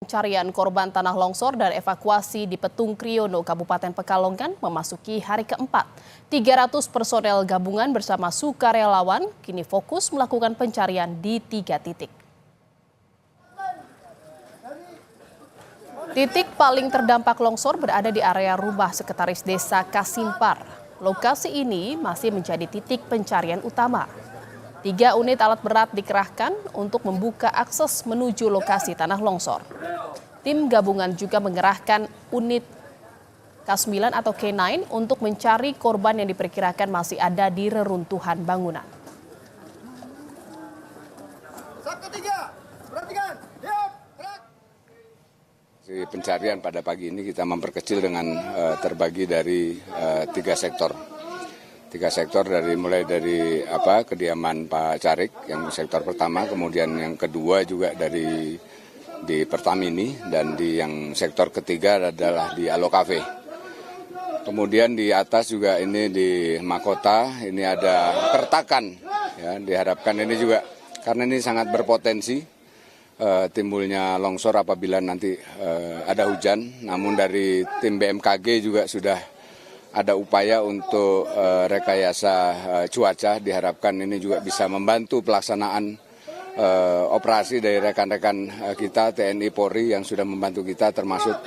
Pencarian korban tanah longsor dan evakuasi di Petung Kriono, Kabupaten Pekalongan memasuki hari keempat. 300 personel gabungan bersama sukarelawan kini fokus melakukan pencarian di 3 titik. Titik paling terdampak longsor berada di area rumah Sekretaris Desa Kasimpar. Lokasi ini masih menjadi titik pencarian utama. 3 unit alat berat dikerahkan untuk membuka akses menuju lokasi tanah longsor. Tim gabungan juga mengerahkan unit K9 atau K9 untuk mencari korban yang diperkirakan masih ada di reruntuhan bangunan. Pencarian pada pagi ini kita memperkecil dengan terbagi dari 3 sektor. 3 sektor mulai dari kediaman Pak Carik yang sektor pertama, kemudian yang kedua juga di Pertamini, dan yang sektor ketiga adalah di Alo Cafe. Kemudian di atas juga ini di Mahkota ini ada kertakan, ya, diharapkan ini juga karena ini sangat berpotensi timbulnya longsor apabila nanti ada hujan. Namun dari tim BMKG juga sudah ada upaya untuk rekayasa cuaca, diharapkan ini juga bisa membantu pelaksanaan operasi dari rekan-rekan kita TNI Polri yang sudah membantu kita, termasuk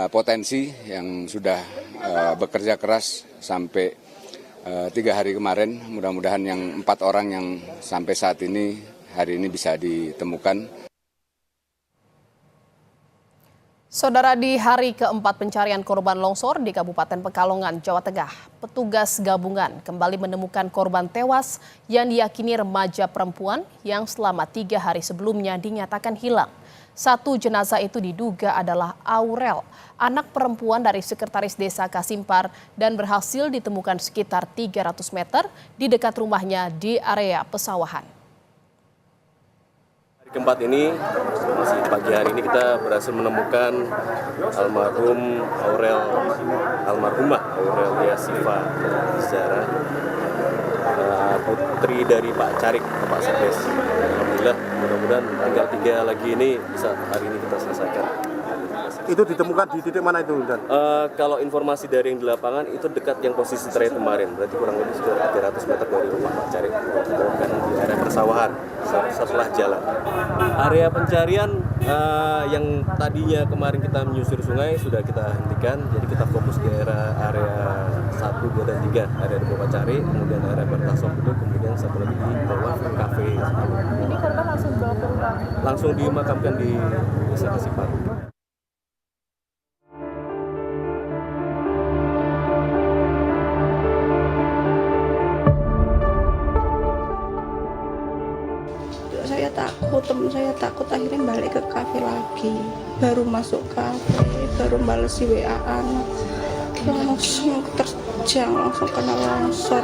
potensi yang sudah bekerja keras sampai 3 hari kemarin. Mudah-mudahan yang 4 orang yang sampai saat ini hari ini bisa ditemukan. Saudara, di hari keempat pencarian korban longsor di Kabupaten Pekalongan, Jawa Tengah, petugas gabungan kembali menemukan korban tewas yang diyakini remaja perempuan yang selama 3 hari sebelumnya dinyatakan hilang. 1 jenazah itu diduga adalah Aurel, anak perempuan dari Sekretaris Desa Kasimpar, dan berhasil ditemukan sekitar 300 meter di dekat rumahnya di area pesawahan. Keempat ini, masih pagi hari ini kita berhasil menemukan almarhumah Aurelia Siva Zara, putri dari Pak Carik, Pak Sekdes. Alhamdulillah, mudah-mudahan tanggal 3 lagi ini bisa hari ini kita selesaikan. Itu ditemukan di titik mana itu, Dan? Kalau informasi dari yang di lapangan itu dekat yang posisi terakhir kemarin, berarti kurang lebih sekitar 300 meter dari rumah Pak Carik, bukan di area persawahan setelah jalan. Area pencarian yang tadinya kemarin kita menyusur sungai sudah kita hentikan, jadi kita fokus di area 1, 2, dan 3, area di Pak Carik, kemudian area Bertasom itu, kemudian satu lagi di bawah kafe. Ini korban langsung dibawa ke rumah? Langsung dimakamkan di Desa Kasimpar. Temen saya takut, akhirnya balik ke kafe lagi, baru masuk kafe, baru balas si WA-an, langsung terjang, langsung kena longsor.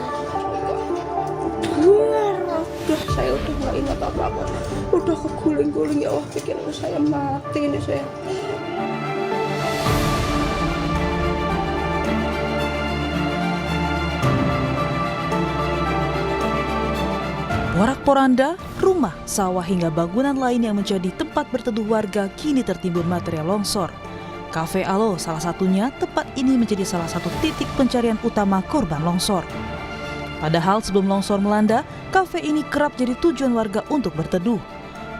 Udah saya udah nggak ingat apa-apa, udah keguling-guling, ya Allah, pikir saya mati ini saya. Porak-poranda, rumah, sawah hingga bangunan lain yang menjadi tempat berteduh warga kini tertimbun material longsor. Kafe Alo salah satunya, tempat ini menjadi salah satu titik pencarian utama korban longsor. Padahal sebelum longsor melanda, kafe ini kerap jadi tujuan warga untuk berteduh.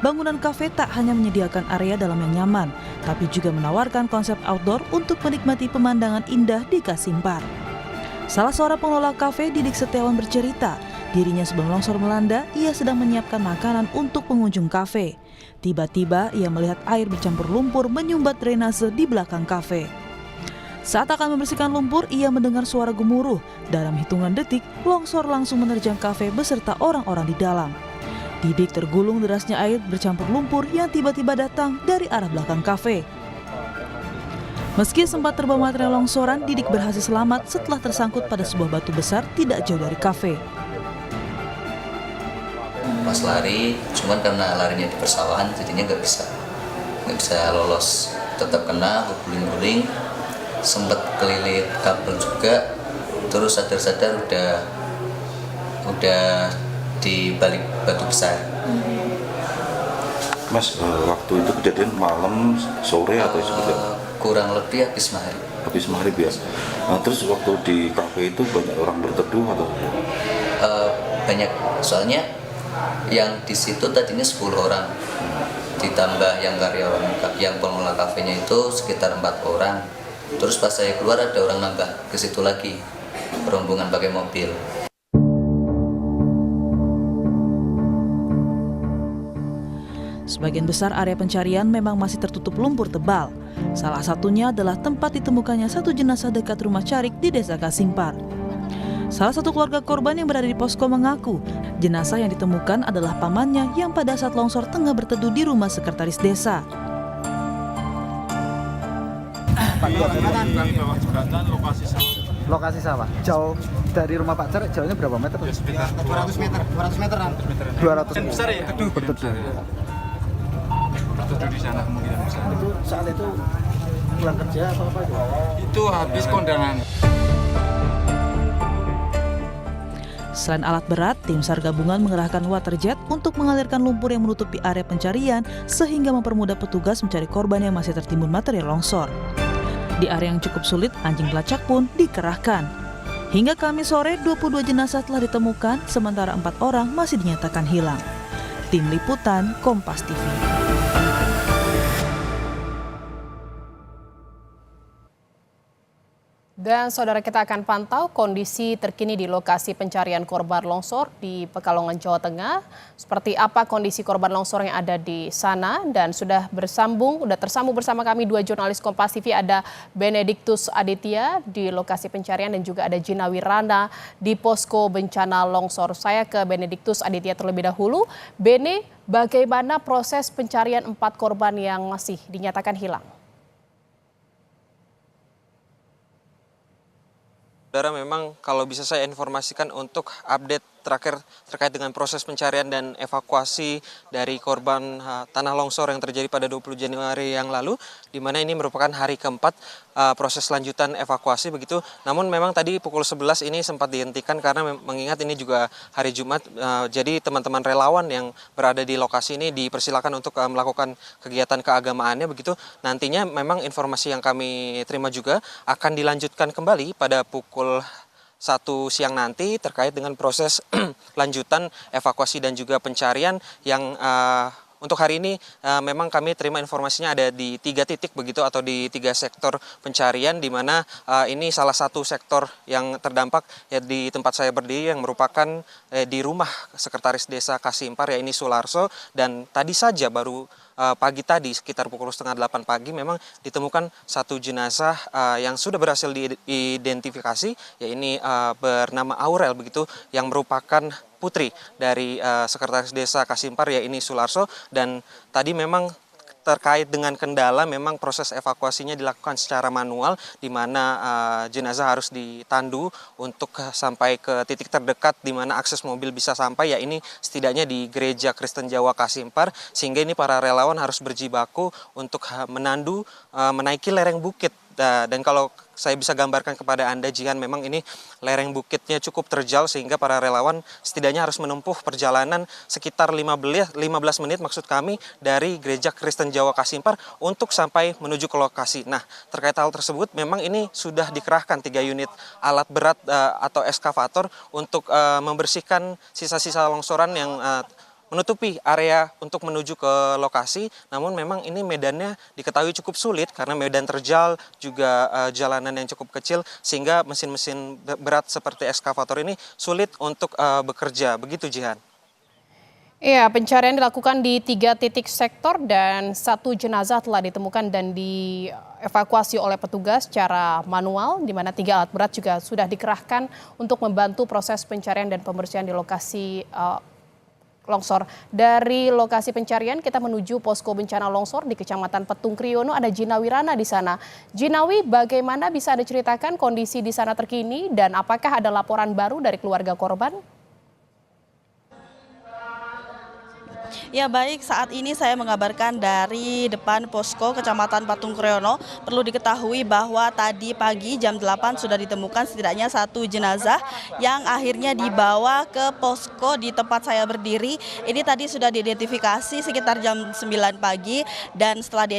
Bangunan kafe tak hanya menyediakan area dalam yang nyaman, tapi juga menawarkan konsep outdoor untuk menikmati pemandangan indah di Kasimpar. Salah seorang pengelola kafe, Didik Setiawan, bercerita, dirinya sebelum longsor melanda, ia sedang menyiapkan makanan untuk pengunjung kafe. Tiba-tiba ia melihat air bercampur lumpur menyumbat drainase di belakang kafe. Saat akan membersihkan lumpur, ia mendengar suara gemuruh. Dalam hitungan detik, longsor langsung menerjang kafe beserta orang-orang di dalam. Didik tergulung derasnya air bercampur lumpur yang tiba-tiba datang dari arah belakang kafe. Meski sempat terbawa material longsoran, Didik berhasil selamat setelah tersangkut pada sebuah batu besar tidak jauh dari kafe. Pas lari, cuman karena larinya di persawahan jadinya nggak bisa lolos, tetap kena guling-guling, sempat kelilit kabel juga, terus sadar-sadar udah di balik batu besar. Mas, waktu itu kejadian malam, sore atau seperti apa? Kurang lebih habis maghrib. Habis maghrib ya. Nah, terus waktu di kafe itu banyak orang berteduh atau? Banyak, soalnya yang di situ tadinya 10 orang, ditambah yang karyawan, yang pengelola kafenya itu sekitar 4 orang. Terus pas saya keluar ada orang nambah ke situ lagi, rombongan pakai mobil. Sebagian besar area pencarian memang masih tertutup lumpur tebal. Salah satunya adalah tempat ditemukannya satu jenazah dekat rumah Carik di Desa Kasimpar. Salah satu keluarga korban yang berada di posko mengaku, jenazah yang ditemukan adalah pamannya yang pada saat longsor tengah berteduh di rumah sekretaris desa. Lokasi sawah. Jauh dari rumah Pak Carik, jauhnya berapa meter? Ya, sekitar 200 meteran. 200 meter. Besar ya? Berteduh. Berteduh di sana kemungkinan besar. Itu saat itu pulang kerja apa itu? Itu habis kondangan. Selain alat berat, tim SAR gabungan mengerahkan waterjet untuk mengalirkan lumpur yang menutupi area pencarian sehingga mempermudah petugas mencari korban yang masih tertimbun material longsor. Di area yang cukup sulit, anjing pelacak pun dikerahkan. Hingga Kamis sore, 22 jenazah telah ditemukan, sementara 4 orang masih dinyatakan hilang. Tim Liputan, Kompas TV. Dan saudara, kita akan pantau kondisi terkini di lokasi pencarian korban longsor di Pekalongan, Jawa Tengah. Seperti apa kondisi korban longsor yang ada di sana, dan sudah tersambung bersama kami 2 jurnalis Kompas TV, ada Benediktus Aditya di lokasi pencarian dan juga ada Gina Wirana di posko bencana longsor. Saya ke Benediktus Aditya terlebih dahulu. Bene, bagaimana proses pencarian 4 korban yang masih dinyatakan hilang? Saudara, memang kalau bisa saya informasikan untuk update terakhir terkait dengan proses pencarian dan evakuasi dari korban tanah longsor yang terjadi pada 20 Januari yang lalu, di mana ini merupakan hari keempat proses lanjutan evakuasi begitu. Namun memang tadi pukul 11 ini sempat dihentikan karena mengingat ini juga hari Jumat, jadi teman-teman relawan yang berada di lokasi ini dipersilakan untuk melakukan kegiatan keagamaannya begitu. Nantinya memang informasi yang kami terima juga akan dilanjutkan kembali pada pukul 1 siang nanti terkait dengan proses lanjutan evakuasi dan juga pencarian yang untuk hari ini memang kami terima informasinya ada di 3 titik begitu, atau di 3 sektor pencarian, di mana ini salah satu sektor yang terdampak ya di tempat saya berdiri yang merupakan di rumah sekretaris desa Kasimpar, ya ini Sularso, dan tadi saja baru pagi tadi sekitar pukul 7:30 pagi memang ditemukan satu jenazah yang sudah berhasil diidentifikasi, ya ini bernama Aurel begitu, yang merupakan putri dari sekretaris desa Kasimpar, ya ini Sularso. Dan tadi memang terkait dengan kendala, memang proses evakuasinya dilakukan secara manual, di mana jenazah harus ditandu untuk sampai ke titik terdekat di mana akses mobil bisa sampai, ya ini setidaknya di Gereja Kristen Jawa Kasimpar, sehingga ini para relawan harus berjibaku untuk menandu menaiki lereng bukit. Dan kalau saya bisa gambarkan kepada Anda, Jihan, memang ini lereng bukitnya cukup terjal sehingga para relawan setidaknya harus menempuh perjalanan sekitar 15 menit maksud kami dari Gereja Kristen Jawa Kasimpar untuk sampai menuju ke lokasi. Nah, terkait hal tersebut memang ini sudah dikerahkan 3 unit alat berat atau eskavator untuk membersihkan sisa-sisa longsoran yang menutupi area untuk menuju ke lokasi. Namun memang ini medannya diketahui cukup sulit karena medan terjal, juga jalanan yang cukup kecil, sehingga mesin-mesin berat seperti eskavator ini sulit untuk bekerja. Begitu, Jihan. Iya, pencarian dilakukan di 3 titik sektor dan 1 jenazah telah ditemukan dan dievakuasi oleh petugas secara manual, di mana 3 alat berat juga sudah dikerahkan untuk membantu proses pencarian dan pembersihan di lokasi longsor. Dari lokasi pencarian kita menuju posko bencana longsor di Kecamatan Petung Kriono, ada Gina Wirana di sana. Ginawi, bagaimana bisa Anda ceritakan kondisi di sana terkini dan apakah ada laporan baru dari keluarga korban? Ya baik, saat ini saya mengabarkan dari depan posko Kecamatan Patung Kriono. Perlu diketahui bahwa tadi pagi jam 8 sudah ditemukan setidaknya 1 jenazah yang akhirnya dibawa ke posko di tempat saya berdiri. Ini tadi sudah diidentifikasi sekitar jam 9 pagi dan setelah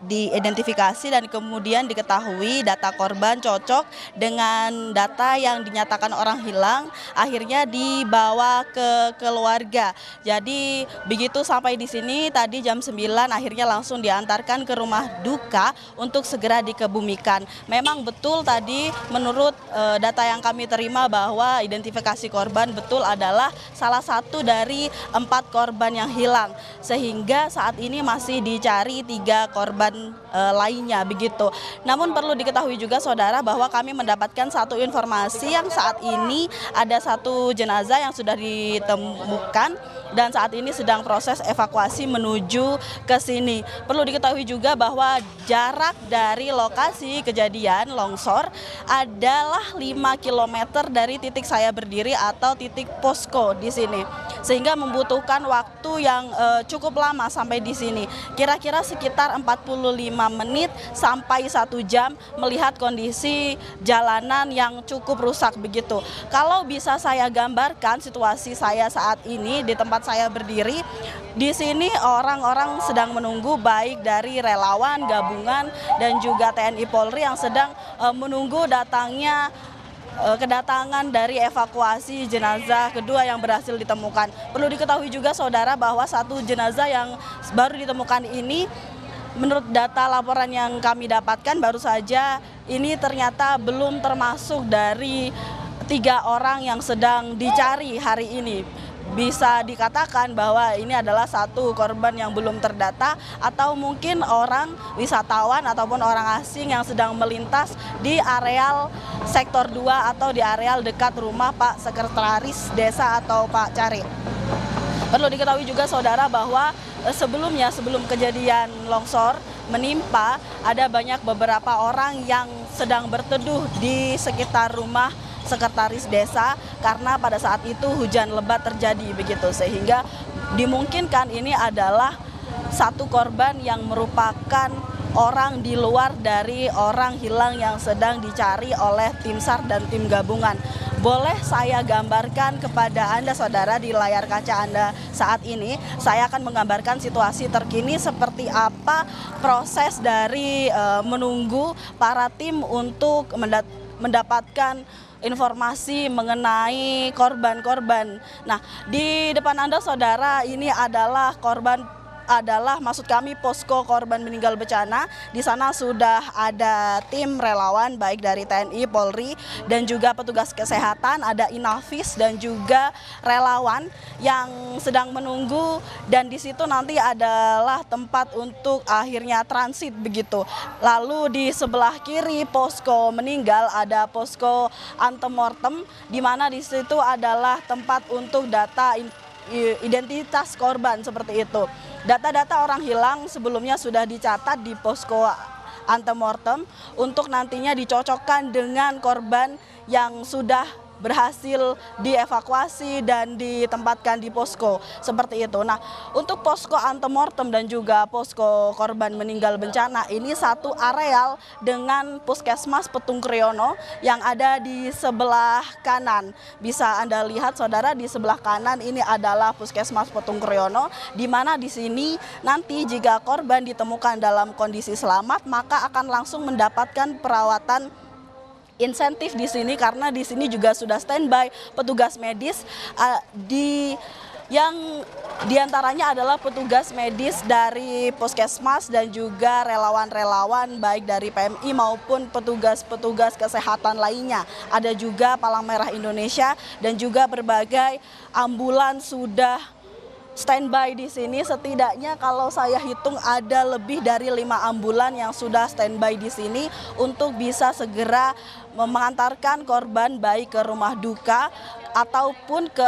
diidentifikasi dan kemudian diketahui data korban cocok dengan data yang dinyatakan orang hilang, akhirnya dibawa ke keluarga. Jadi begitu sampai di sini tadi jam 9 akhirnya langsung diantarkan ke rumah duka untuk segera dikebumikan. Memang betul tadi menurut data yang kami terima bahwa identifikasi korban betul adalah salah satu dari 4 korban yang hilang. Sehingga saat ini masih dicari 3 korban lainnya begitu. Namun perlu diketahui juga saudara bahwa kami mendapatkan satu informasi yang saat ini ada 1 jenazah yang sudah ditemukan dan saat ini sedang proses evakuasi menuju ke sini. Perlu diketahui juga bahwa jarak dari lokasi kejadian longsor adalah 5 km dari titik saya berdiri atau titik posko di sini. Sehingga membutuhkan waktu yang cukup lama sampai di sini. Kira-kira sekitar 45 menit sampai 1 jam melihat kondisi jalanan yang cukup rusak begitu. Kalau bisa saya gambarkan situasi saya saat ini di tempat saya berdiri, di sini orang-orang sedang menunggu baik dari relawan, gabungan dan juga TNI Polri yang sedang menunggu kedatangan dari evakuasi jenazah kedua yang berhasil ditemukan. Perlu diketahui juga saudara bahwa 1 jenazah yang baru ditemukan ini menurut data laporan yang kami dapatkan baru saja ini ternyata belum termasuk dari 3 orang yang sedang dicari hari ini. Bisa dikatakan bahwa ini adalah 1 korban yang belum terdata atau mungkin orang wisatawan ataupun orang asing yang sedang melintas di areal sektor 2 atau di areal dekat rumah Pak Sekretaris Desa atau Pak Cari. Perlu diketahui juga saudara bahwa sebelum kejadian longsor menimpa ada banyak beberapa orang yang sedang berteduh di sekitar rumah Sekretaris Desa karena pada saat itu hujan lebat terjadi begitu, sehingga dimungkinkan ini adalah 1 korban yang merupakan orang di luar dari orang hilang yang sedang dicari oleh tim SAR dan tim gabungan. Boleh saya gambarkan kepada Anda saudara di layar kaca Anda saat ini, saya akan menggambarkan situasi terkini seperti apa proses dari menunggu para tim untuk mendapatkan informasi mengenai korban-korban. Nah, di depan Anda saudara ini adalah maksud kami posko korban meninggal bencana. Di sana sudah ada tim relawan baik dari TNI, Polri dan juga petugas kesehatan, ada Inavis dan juga relawan yang sedang menunggu dan di situ nanti adalah tempat untuk akhirnya transit begitu. Lalu di sebelah kiri posko meninggal ada posko antemortem di mana di situ adalah tempat untuk data identitas korban seperti itu. Data-data orang hilang sebelumnya sudah dicatat di posko antemortem untuk nantinya dicocokkan dengan korban yang sudah berhasil dievakuasi dan ditempatkan di posko seperti itu. Nah, untuk posko antemortem dan juga posko korban meninggal bencana ini satu areal dengan Puskesmas Petung Kriono yang ada di sebelah kanan. Bisa Anda lihat saudara di sebelah kanan ini adalah Puskesmas Petung Kriono di mana di sini nanti jika korban ditemukan dalam kondisi selamat maka akan langsung mendapatkan perawatan insentif di sini karena di sini juga sudah standby petugas medis yang diantaranya adalah petugas medis dari Puskesmas dan juga relawan-relawan baik dari PMI maupun petugas-petugas kesehatan lainnya. Ada juga Palang Merah Indonesia dan juga berbagai ambulans sudah standby di sini. Setidaknya kalau saya hitung ada lebih dari 5 ambulan yang sudah standby di sini untuk bisa segera mengantarkan korban baik ke rumah duka ataupun ke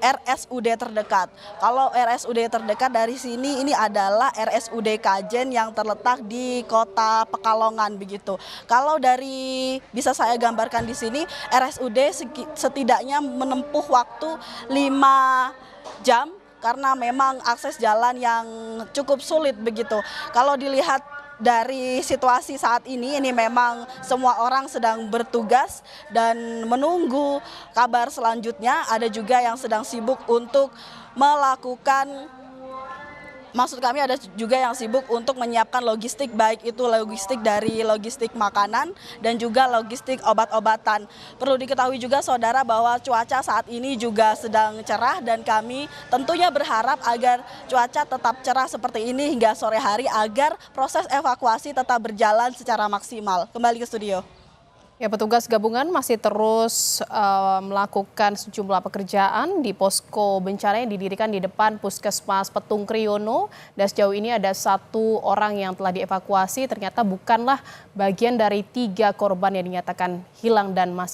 RSUD terdekat. Kalau RSUD terdekat dari sini ini adalah RSUD Kajen yang terletak di Kota Pekalongan begitu. Kalau dari bisa saya gambarkan di sini RSUD setidaknya menempuh waktu 5 jam karena memang akses jalan yang cukup sulit begitu. Kalau dilihat dari situasi saat ini memang semua orang sedang bertugas dan menunggu kabar selanjutnya. Ada juga yang sedang sibuk untuk melakukan, maksud kami ada juga yang sibuk untuk menyiapkan logistik, baik itu logistik makanan dan juga logistik obat-obatan. Perlu diketahui juga saudara bahwa cuaca saat ini juga sedang cerah dan kami tentunya berharap agar cuaca tetap cerah seperti ini hingga sore hari agar proses evakuasi tetap berjalan secara maksimal. Kembali ke studio. Ya, petugas gabungan masih terus melakukan sejumlah pekerjaan di posko bencana yang didirikan di depan Puskesmas Petung Kriyono. Dan sejauh ini ada 1 orang yang telah dievakuasi, ternyata bukanlah bagian dari 3 korban yang dinyatakan hilang dan masih